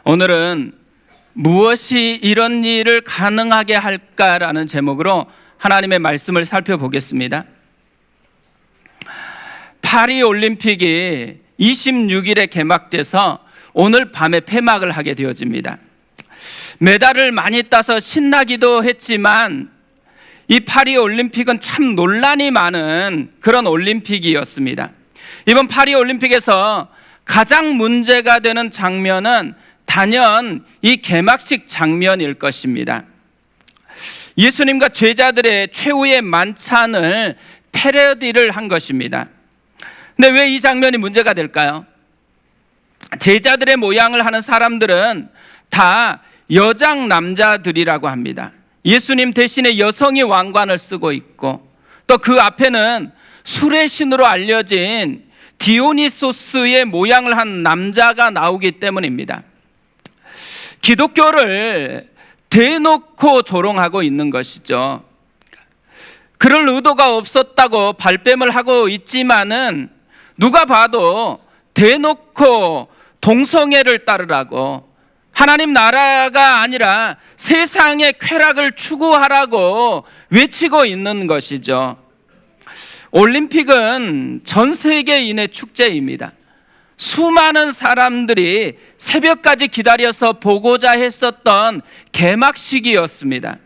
오늘은 무엇이 이런 일을 가능하게 할까라는 제목으로 하나님의 말씀을 살펴보겠습니다. 파리 올림픽이 26일에 개막돼서 오늘 밤에 폐막을 하게 되어집니다. 메달을 많이 따서 신나기도 했지만 이 파리 올림픽은 참 논란이 많은 그런 올림픽이었습니다. 이번 파리 올림픽에서 가장 문제가 되는 장면은 단연 이 개막식 장면일 것입니다. 예수님과 제자들의 최후의 만찬을 패러디를 한 것입니다. 근데 왜 이 장면이 문제가 될까요? 제자들의 모양을 하는 사람들은 다 여장 남자들이라고 합니다. 예수님 대신에 여성이 왕관을 쓰고 있고 또 그 앞에는 술의 신으로 알려진 디오니소스의 모양을 한 남자가 나오기 때문입니다. 기독교를 대놓고 조롱하고 있는 것이죠. 그럴 의도가 없었다고 발뺌을 하고 있지만은 누가 봐도 대놓고 동성애를 따르라고, 하나님 나라가 아니라 세상의 쾌락을 추구하라고 외치고 있는 것이죠. 올림픽은 전 세계인의 축제입니다. 수많은 사람들이 새벽까지 기다려서 보고자 했었던 개막식이었습니다.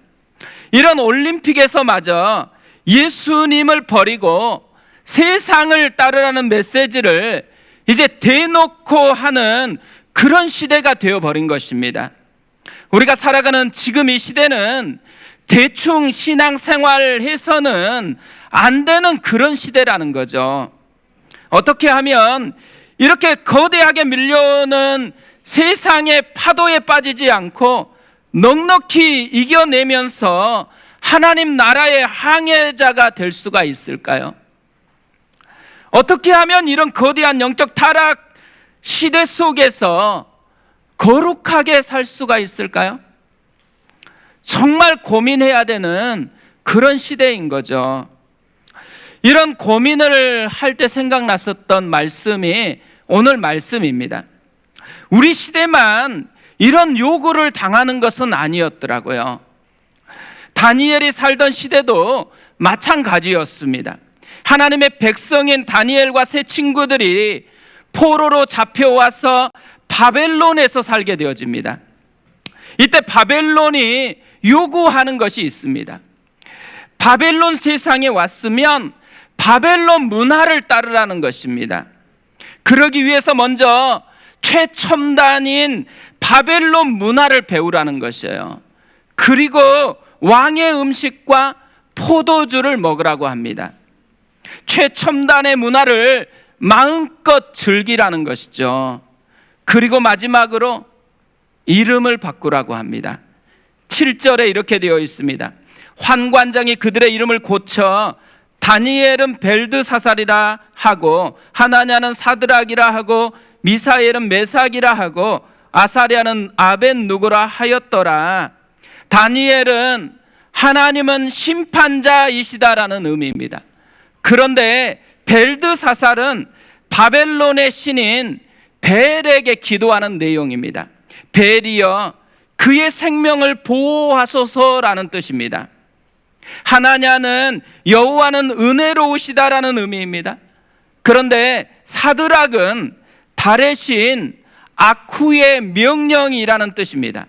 이런 올림픽에서마저 예수님을 버리고 세상을 따르라는 메시지를 이제 대놓고 하는 그런 시대가 되어버린 것입니다. 우리가 살아가는 지금 이 시대는 대충 신앙생활 해서는 안 되는 그런 시대라는 거죠. 어떻게 하면 이렇게 거대하게 밀려오는 세상의 파도에 빠지지 않고 넉넉히 이겨내면서 하나님 나라의 항해자가 될 수가 있을까요? 어떻게 하면 이런 거대한 영적 타락 시대 속에서 거룩하게 살 수가 있을까요? 정말 고민해야 되는 그런 시대인 거죠. 이런 고민을 할 때 생각났었던 말씀이 오늘 말씀입니다. 우리 시대만 이런 요구를 당하는 것은 아니었더라고요. 다니엘이 살던 시대도 마찬가지였습니다. 하나님의 백성인 다니엘과 세 친구들이 포로로 잡혀와서 바벨론에서 살게 되어집니다. 이때 바벨론이 요구하는 것이 있습니다. 바벨론 세상에 왔으면 바벨론 문화를 따르라는 것입니다. 그러기 위해서 먼저 최첨단인 바벨론 문화를 배우라는 것이에요. 그리고 왕의 음식과 포도주를 먹으라고 합니다. 최첨단의 문화를 마음껏 즐기라는 것이죠. 그리고 마지막으로 이름을 바꾸라고 합니다. 7절에 이렇게 되어 있습니다. 환관장이 그들의 이름을 고쳐 다니엘은 벨드사살이라 하고 하나냐는 사드락이라 하고 미사엘은 메삭이라 하고 아사랴는 아벤누고라 하였더라. 다니엘은 하나님은 심판자이시다라는 의미입니다. 그런데 벨드사살은 바벨론의 신인 벨에게 기도하는 내용입니다. 벨이여 그의 생명을 보호하소서라는 뜻입니다. 하나냐는 여호와는 은혜로우시다라는 의미입니다. 그런데 사드락은 달의 신 아쿠의 명령이라는 뜻입니다.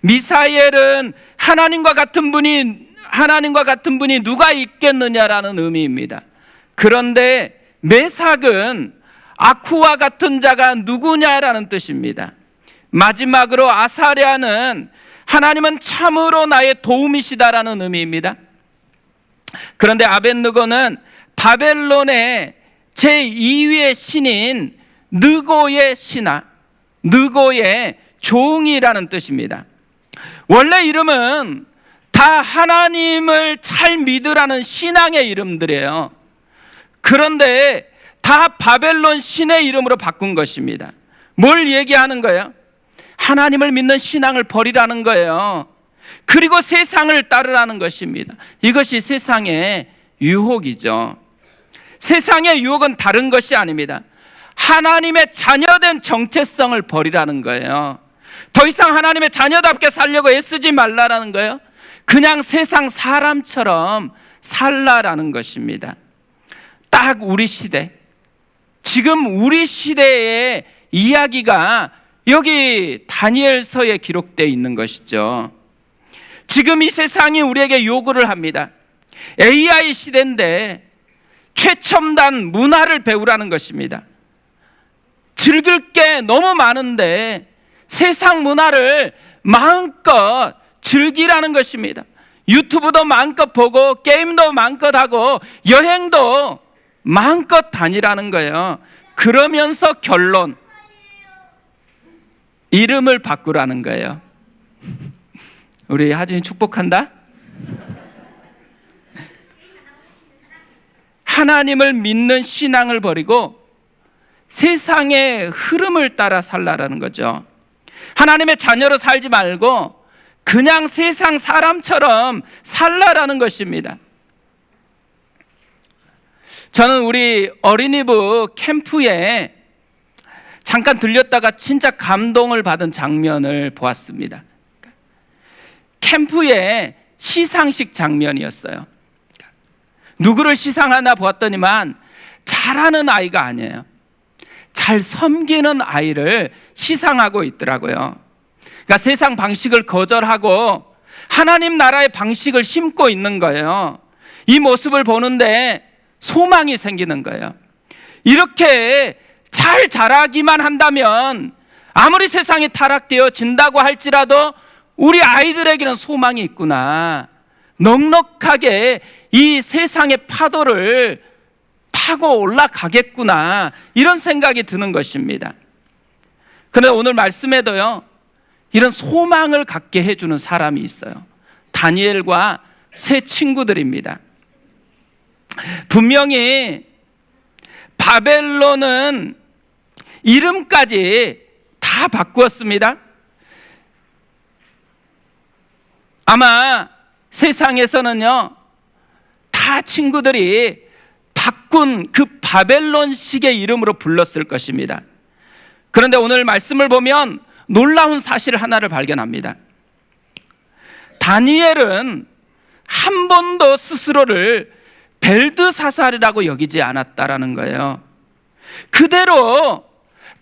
미사엘은 하나님과 같은 분이 누가 있겠느냐라는 의미입니다. 그런데 메삭은 아쿠와 같은 자가 누구냐라는 뜻입니다. 마지막으로 아사랴는 하나님은 참으로 나의 도움이시다라는 의미입니다. 그런데 아벤누고는 바벨론의 제2위의 신인 느고의 신하, 느고의 종이라는 뜻입니다. 원래 이름은 다 하나님을 잘 믿으라는 신앙의 이름들이에요. 그런데 다 바벨론 신의 이름으로 바꾼 것입니다. 뭘 얘기하는 거예요? 하나님을 믿는 신앙을 버리라는 거예요. 그리고 세상을 따르라는 것입니다. 이것이 세상의 유혹이죠. 세상의 유혹은 다른 것이 아닙니다. 하나님의 자녀된 정체성을 버리라는 거예요. 더 이상 하나님의 자녀답게 살려고 애쓰지 말라라는 거예요. 그냥 세상 사람처럼 살라라는 것입니다. 딱 우리 시대, 지금 우리 시대의 이야기가 여기 다니엘서에 기록되어 있는 것이죠. 지금 이 세상이 우리에게 요구를 합니다. AI 시대인데 최첨단 문화를 배우라는 것입니다. 즐길 게 너무 많은데 세상 문화를 마음껏 즐기라는 것입니다. 유튜브도 마음껏 보고 게임도 마음껏 하고 여행도 마음껏 다니라는 거예요. 그러면서 결론, 이름을 바꾸라는 거예요. 우리 하준이 축복한다. 하나님을 믿는 신앙을 버리고 세상의 흐름을 따라 살라라는 거죠. 하나님의 자녀로 살지 말고 그냥 세상 사람처럼 살라라는 것입니다. 저는 우리 어린이부 캠프에 잠깐 들렸다가 진짜 감동을 받은 장면을 보았습니다. 캠프의 시상식 장면이었어요. 누구를 시상하나 보았더니만 잘하는 아이가 아니에요. 잘 섬기는 아이를 시상하고 있더라고요. 그러니까 세상 방식을 거절하고 하나님 나라의 방식을 심고 있는 거예요. 이 모습을 보는데 소망이 생기는 거예요. 이렇게 잘 자라기만 한다면 아무리 세상이 타락되어진다고 할지라도 우리 아이들에게는 소망이 있구나. 넉넉하게 이 세상의 파도를 타고 올라가겠구나. 이런 생각이 드는 것입니다. 그런데 오늘 말씀에도요, 이런 소망을 갖게 해주는 사람이 있어요. 다니엘과 세 친구들입니다. 분명히 바벨론은 이름까지 다 바꾸었습니다. 아마 세상에서는요, 다 친구들이 바꾼 그 바벨론식의 이름으로 불렀을 것입니다. 그런데 오늘 말씀을 보면 놀라운 사실 하나를 발견합니다. 다니엘은 한 번도 스스로를 벨드사살이라고 여기지 않았다라는 거예요. 그대로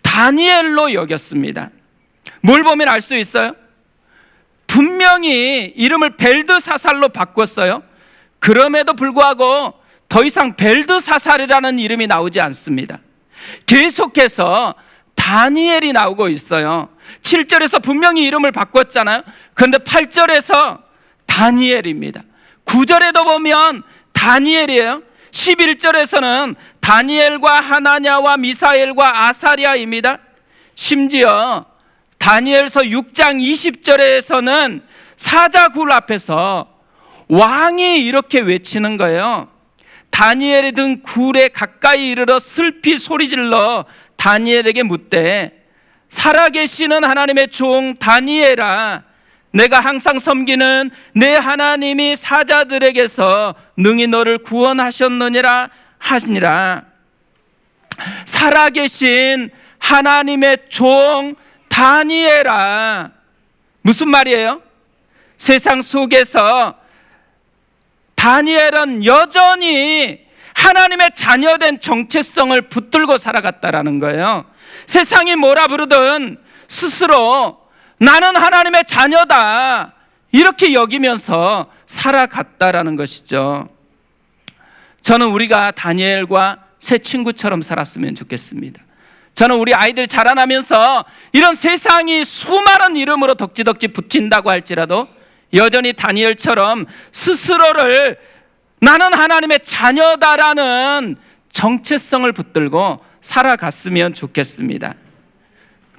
다니엘로 여겼습니다. 뭘 보면 알 수 있어요? 분명히 이름을 벨드사살로 바꿨어요. 그럼에도 불구하고 더 이상 벨드사살이라는 이름이 나오지 않습니다. 계속해서 다니엘이 나오고 있어요. 7절에서 분명히 이름을 바꿨잖아요. 그런데 8절에서 다니엘입니다. 9절에도 보면 다니엘이에요. 11절에서는 다니엘과 하나냐와 미사엘과 아사랴입니다. 심지어 다니엘서 6장 20절에서는 사자굴 앞에서 왕이 이렇게 외치는 거예요. 다니엘이 든 굴에 가까이 이르러 슬피 소리질러 다니엘에게 묻되, 살아계시는 하나님의 종 다니엘아, 내가 항상 섬기는 내 하나님이 사자들에게서 능히 너를 구원하셨느니라 하시니라. 살아계신 하나님의 종 다니엘아. 무슨 말이에요? 세상 속에서 다니엘은 여전히 하나님의 자녀된 정체성을 붙들고 살아갔다라는 거예요. 세상이 뭐라 부르든 스스로 나는 하나님의 자녀다 이렇게 여기면서 살아갔다라는 것이죠. 저는 우리가 다니엘과 새 친구처럼 살았으면 좋겠습니다. 저는 우리 아이들 자라나면서 이런 세상이 수많은 이름으로 덕지덕지 붙인다고 할지라도 여전히 다니엘처럼 스스로를 나는 하나님의 자녀다라는 정체성을 붙들고 살아갔으면 좋겠습니다.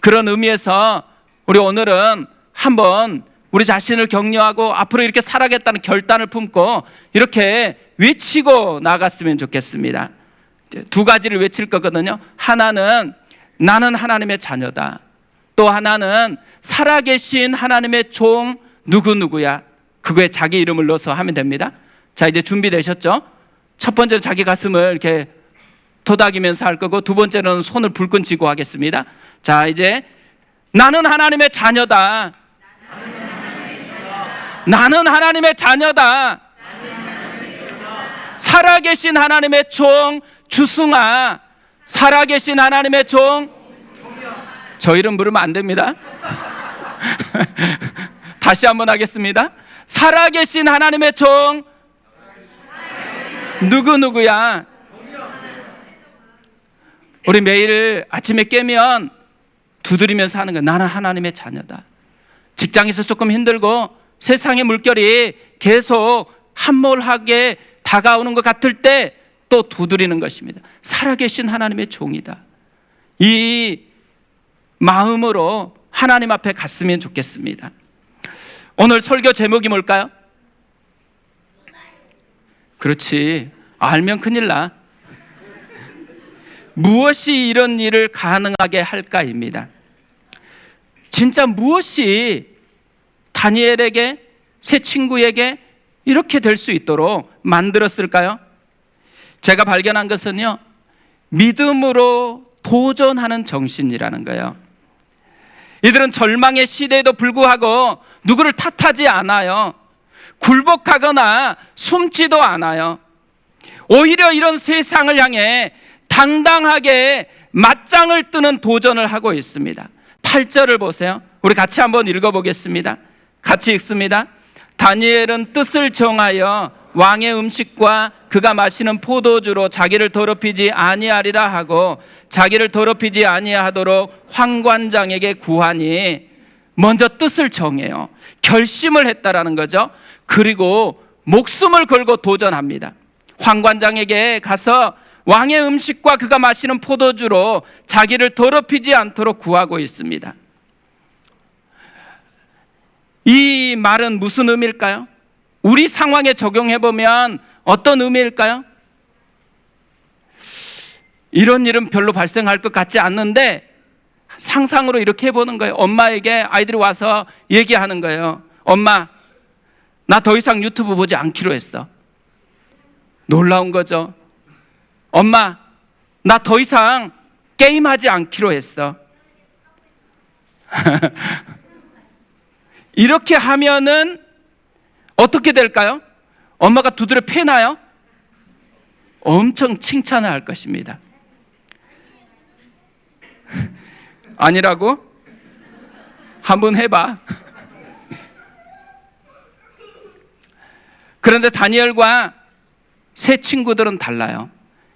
그런 의미에서 우리 오늘은 한번 우리 자신을 격려하고 앞으로 이렇게 살아가겠다는 결단을 품고 이렇게 외치고 나갔으면 좋겠습니다. 두 가지를 외칠 거거든요. 하나는 나는 하나님의 자녀다. 또 하나는 살아계신 하나님의 종 누구누구야. 그거에 자기 이름을 넣어서 하면 됩니다. 자, 이제 준비되셨죠? 첫 번째로 자기 가슴을 이렇게 토닥이면서 할 거고, 두 번째로는 손을 불끈 쥐고 하겠습니다. 자, 이제 나는 하나님의 자녀다. 나는 하나님의 자녀다. 살아계신 하나님의 종 주승아, 살아계신 하나님의 종, 저 이름 부르면 안 됩니다. 다시 한번 하겠습니다. 살아계신 하나님의 종 누구야? 우리 매일 아침에 깨면 두드리면서 하는 거예요. 나는 하나님의 자녀다. 직장에서 조금 힘들고 세상의 물결이 계속 함몰하게 다가오는 것 같을 때 또 두드리는 것입니다. 살아계신 하나님의 종이다. 이 마음으로 하나님 앞에 갔으면 좋겠습니다. 오늘 설교 제목이 뭘까요? 그렇지, 알면 큰일 나. 무엇이 이런 일을 가능하게 할까입니다. 진짜 무엇이 다니엘에게, 새 친구에게 이렇게 될 수 있도록 만들었을까요? 제가 발견한 것은요, 믿음으로 도전하는 정신이라는 거예요. 이들은 절망의 시대에도 불구하고 누구를 탓하지 않아요. 굴복하거나 숨지도 않아요. 오히려 이런 세상을 향해 당당하게 맞짱을 뜨는 도전을 하고 있습니다. 8절을 보세요. 우리 같이 한번 읽어보겠습니다. 같이 읽습니다. 다니엘은 뜻을 정하여 왕의 음식과 그가 마시는 포도주로 자기를 더럽히지 아니하리라 하고 자기를 더럽히지 아니하도록 황관장에게 구하니, 먼저 뜻을 정해요. 결심을 했다라는 거죠. 그리고 목숨을 걸고 도전합니다. 황관장에게 가서 왕의 음식과 그가 마시는 포도주로 자기를 더럽히지 않도록 구하고 있습니다. 이 말은 무슨 의미일까요? 우리 상황에 적용해보면 어떤 의미일까요? 이런 일은 별로 발생할 것 같지 않는데 상상으로 이렇게 해보는 거예요. 엄마에게 아이들이 와서 얘기하는 거예요. 엄마, 나 더 이상 유튜브 보지 않기로 했어. 놀라운 거죠. 엄마, 나 더 이상 게임하지 않기로 했어. 이렇게 하면은 어떻게 될까요? 엄마가 두드려 패나요? 엄청 칭찬을 할 것입니다. 아니라고? 한번 해봐. 그런데 다니엘과 새 친구들은 달라요.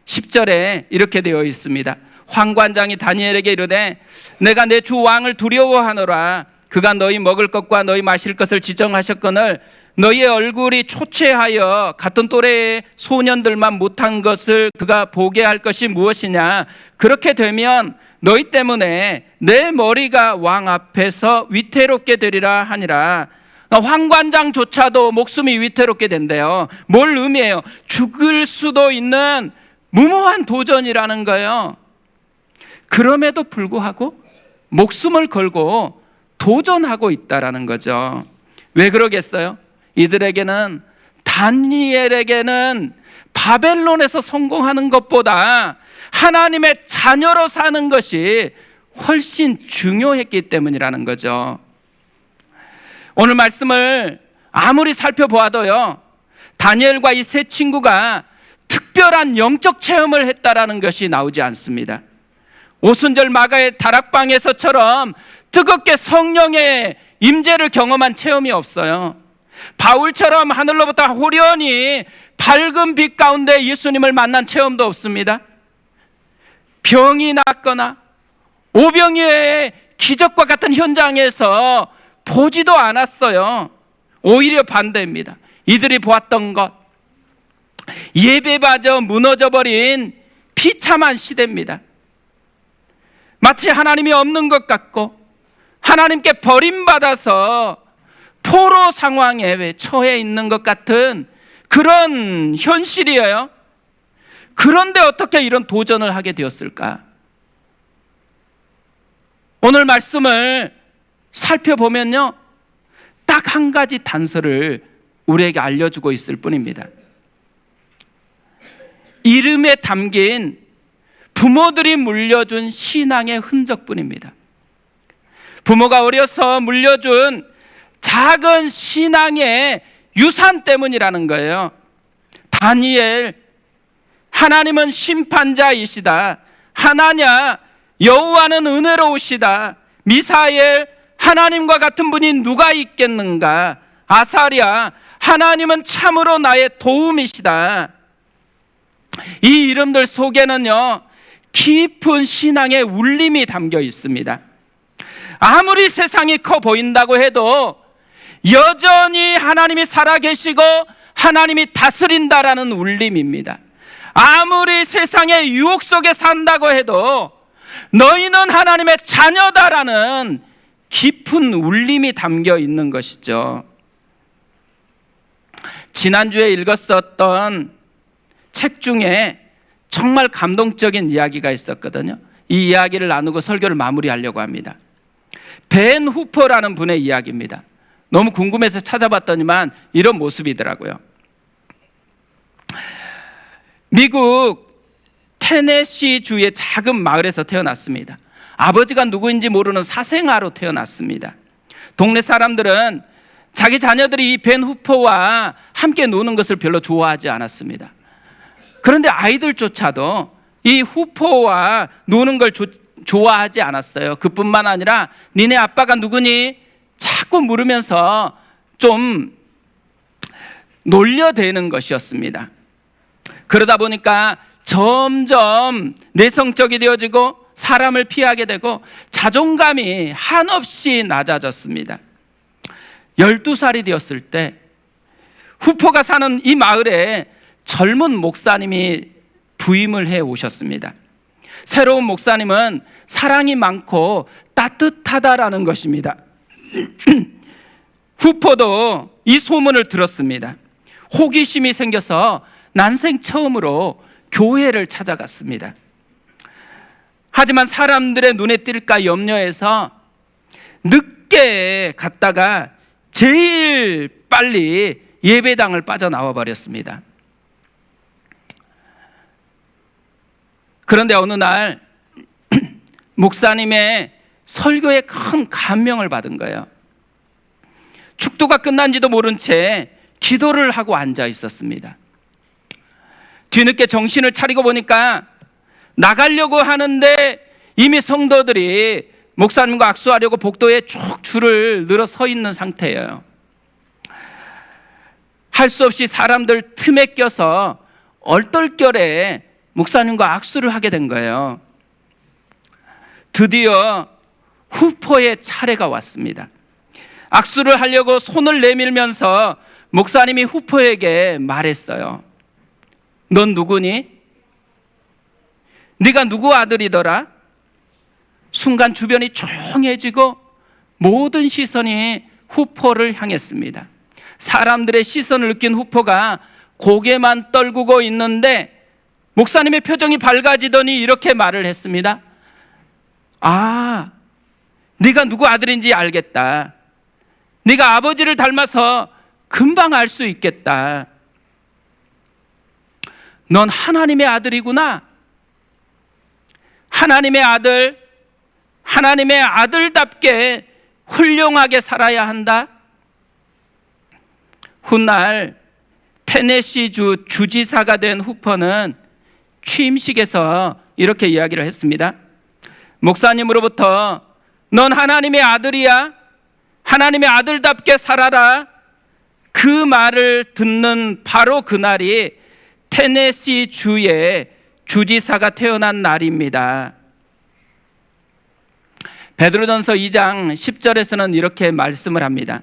10절에 이렇게 되어 있습니다. 황관장이 다니엘에게 이르되 내가 내 주 왕을 두려워하노라. 그가 너희 먹을 것과 너희 마실 것을 지정하셨거늘 너희의 얼굴이 초췌하여 같은 또래의 소년들만 못한 것을 그가 보게 할 것이 무엇이냐. 그렇게 되면 너희 때문에 내 머리가 왕 앞에서 위태롭게 되리라 하니라. 황관장조차도 목숨이 위태롭게 된대요. 뭘 의미해요? 죽을 수도 있는 무모한 도전이라는 거예요. 그럼에도 불구하고 목숨을 걸고 도전하고 있다라는 거죠. 왜 그러겠어요? 이들에게는, 다니엘에게는 바벨론에서 성공하는 것보다 하나님의 자녀로 사는 것이 훨씬 중요했기 때문이라는 거죠. 오늘 말씀을 아무리 살펴보아도요, 다니엘과 이 세 친구가 특별한 영적 체험을 했다라는 것이 나오지 않습니다. 오순절 마가의 다락방에서처럼 뜨겁게 성령의 임재를 경험한 체험이 없어요. 바울처럼 하늘로부터 호련히 밝은 빛 가운데 예수님을 만난 체험도 없습니다. 병이 낫거나 오병이어의 기적과 같은 현장에서 보지도 않았어요. 오히려 반대입니다. 이들이 보았던 것, 예배마저 무너져버린 비참한 시대입니다. 마치 하나님이 없는 것 같고 하나님께 버림받아서 포로 상황에 처해 있는 것 같은 그런 현실이에요. 그런데 어떻게 이런 도전을 하게 되었을까? 오늘 말씀을 살펴보면요, 딱 한 가지 단서를 우리에게 알려주고 있을 뿐입니다. 이름에 담긴 부모들이 물려준 신앙의 흔적뿐입니다. 부모가 어려서 물려준 작은 신앙의 유산 때문이라는 거예요. 다니엘, 하나님은 심판자이시다. 하나냐, 여호와는 은혜로우시다. 미사엘, 하나님과 같은 분이 누가 있겠는가. 아사랴, 하나님은 참으로 나의 도움이시다. 이 이름들 속에는요, 깊은 신앙의 울림이 담겨 있습니다. 아무리 세상이 커 보인다고 해도 여전히 하나님이 살아계시고 하나님이 다스린다라는 울림입니다. 아무리 세상의 유혹 속에 산다고 해도 너희는 하나님의 자녀다라는 깊은 울림이 담겨 있는 것이죠. 지난주에 읽었었던 책 중에 정말 감동적인 이야기가 있었거든요. 이 이야기를 나누고 설교를 마무리하려고 합니다. 벤 후퍼라는 분의 이야기입니다. 너무 궁금해서 찾아봤더니만 이런 모습이더라고요. 미국 테네시 주의 작은 마을에서 태어났습니다. 아버지가 누구인지 모르는 사생아로 태어났습니다. 동네 사람들은 자기 자녀들이 이 벤 후퍼와 함께 노는 것을 별로 좋아하지 않았습니다. 그런데 아이들조차도 이 후퍼와 노는 걸 좋아하지 않았어요. 그뿐만 아니라 니네 아빠가 누구니? 자꾸 물으면서 좀 놀려대는 것이었습니다. 그러다 보니까 점점 내성적이 되어지고 사람을 피하게 되고 자존감이 한없이 낮아졌습니다. 12살이 되었을 때 후퍼가 사는 이 마을에 젊은 목사님이 부임을 해 오셨습니다. 새로운 목사님은 사랑이 많고 따뜻하다라는 것입니다. 후퍼도 이 소문을 들었습니다. 호기심이 생겨서 난생 처음으로 교회를 찾아갔습니다. 하지만 사람들의 눈에 띌까 염려해서 늦게 갔다가 제일 빨리 예배당을 빠져나와 버렸습니다. 그런데 어느 날 목사님의 설교에 큰 감명을 받은 거예요. 축도가 끝난지도 모른 채 기도를 하고 앉아 있었습니다. 뒤늦게 정신을 차리고 보니까 나가려고 하는데 이미 성도들이 목사님과 악수하려고 복도에 쭉 줄을 늘어 서 있는 상태예요. 할 수 없이 사람들 틈에 껴서 얼떨결에 목사님과 악수를 하게 된 거예요. 드디어 후퍼의 차례가 왔습니다. 악수를 하려고 손을 내밀면서 목사님이 후퍼에게 말했어요. 넌 누구니? 네가 누구 아들이더라? 순간 주변이 조용해지고 모든 시선이 후퍼를 향했습니다. 사람들의 시선을 느낀 후퍼가 고개만 떨구고 있는데 목사님의 표정이 밝아지더니 이렇게 말을 했습니다. 아, 네가 누구 아들인지 알겠다. 네가 아버지를 닮아서 금방 알 수 있겠다. 넌 하나님의 아들이구나. 하나님의 아들, 하나님의 아들답게 훌륭하게 살아야 한다. 훗날 테네시주 주지사가 된 후퍼는 취임식에서 이렇게 이야기를 했습니다. 목사님으로부터 넌 하나님의 아들이야. 하나님의 아들답게 살아라. 그 말을 듣는 바로 그날이 테네시 주의 주지사가 태어난 날입니다. 베드로전서 2장 10절에서는 이렇게 말씀을 합니다.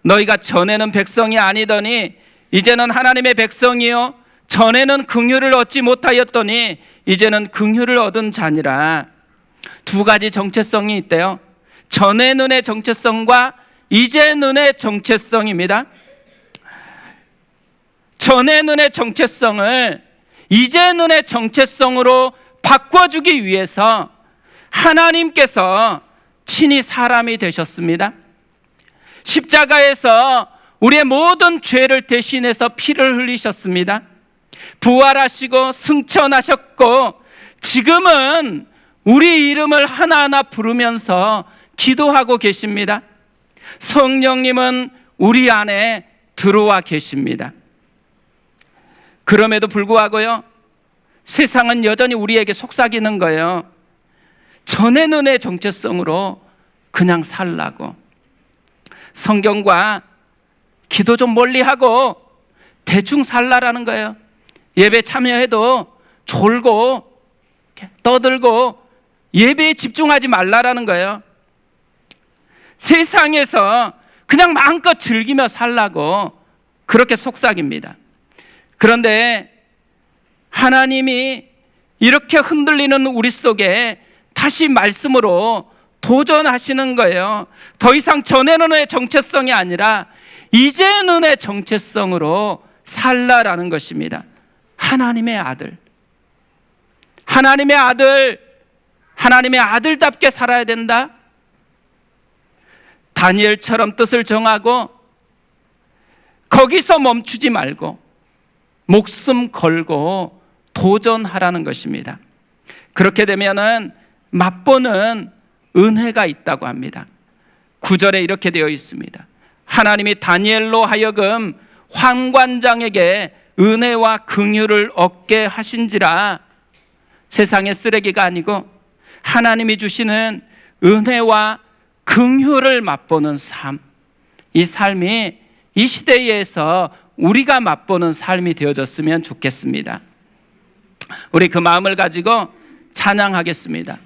너희가 전에는 백성이 아니더니 이제는 하나님의 백성이요 전에는 긍휼을 얻지 못하였더니 이제는 긍휼을 얻은 자니라. 두 가지 정체성이 있대요. 전에는의 정체성과 이제는의 정체성입니다. 전에는의 정체성을 이제는의 정체성으로 바꿔주기 위해서 하나님께서 친히 사람이 되셨습니다. 십자가에서 우리의 모든 죄를 대신해서 피를 흘리셨습니다. 부활하시고 승천하셨고 지금은 우리 이름을 하나하나 부르면서 기도하고 계십니다. 성령님은 우리 안에 들어와 계십니다. 그럼에도 불구하고요, 세상은 여전히 우리에게 속삭이는 거예요. 전의 눈의 정체성으로 그냥 살라고. 성경과 기도 좀 멀리하고 대충 살라라는 거예요. 예배 참여해도 졸고 떠들고 예배에 집중하지 말라라는 거예요. 세상에서 그냥 마음껏 즐기며 살라고 그렇게 속삭입니다. 그런데 하나님이 이렇게 흔들리는 우리 속에 다시 말씀으로 도전하시는 거예요. 더 이상 전의 눈의 정체성이 아니라 이제 눈의 정체성으로 살라라는 것입니다. 하나님의 아들, 하나님의 아들, 하나님의 아들답게 살아야 된다. 다니엘처럼 뜻을 정하고 거기서 멈추지 말고 목숨 걸고 도전하라는 것입니다. 그렇게 되면은 맛보는 은혜가 있다고 합니다. 9절에 이렇게 되어 있습니다. 하나님이 다니엘로 하여금 환관장에게 은혜와 긍휼을 얻게 하신지라. 세상의 쓰레기가 아니고 하나님이 주시는 은혜와 긍휼을 맛보는 삶, 이 삶이 이 시대에서 우리가 맛보는 삶이 되어졌으면 좋겠습니다. 우리 그 마음을 가지고 찬양하겠습니다.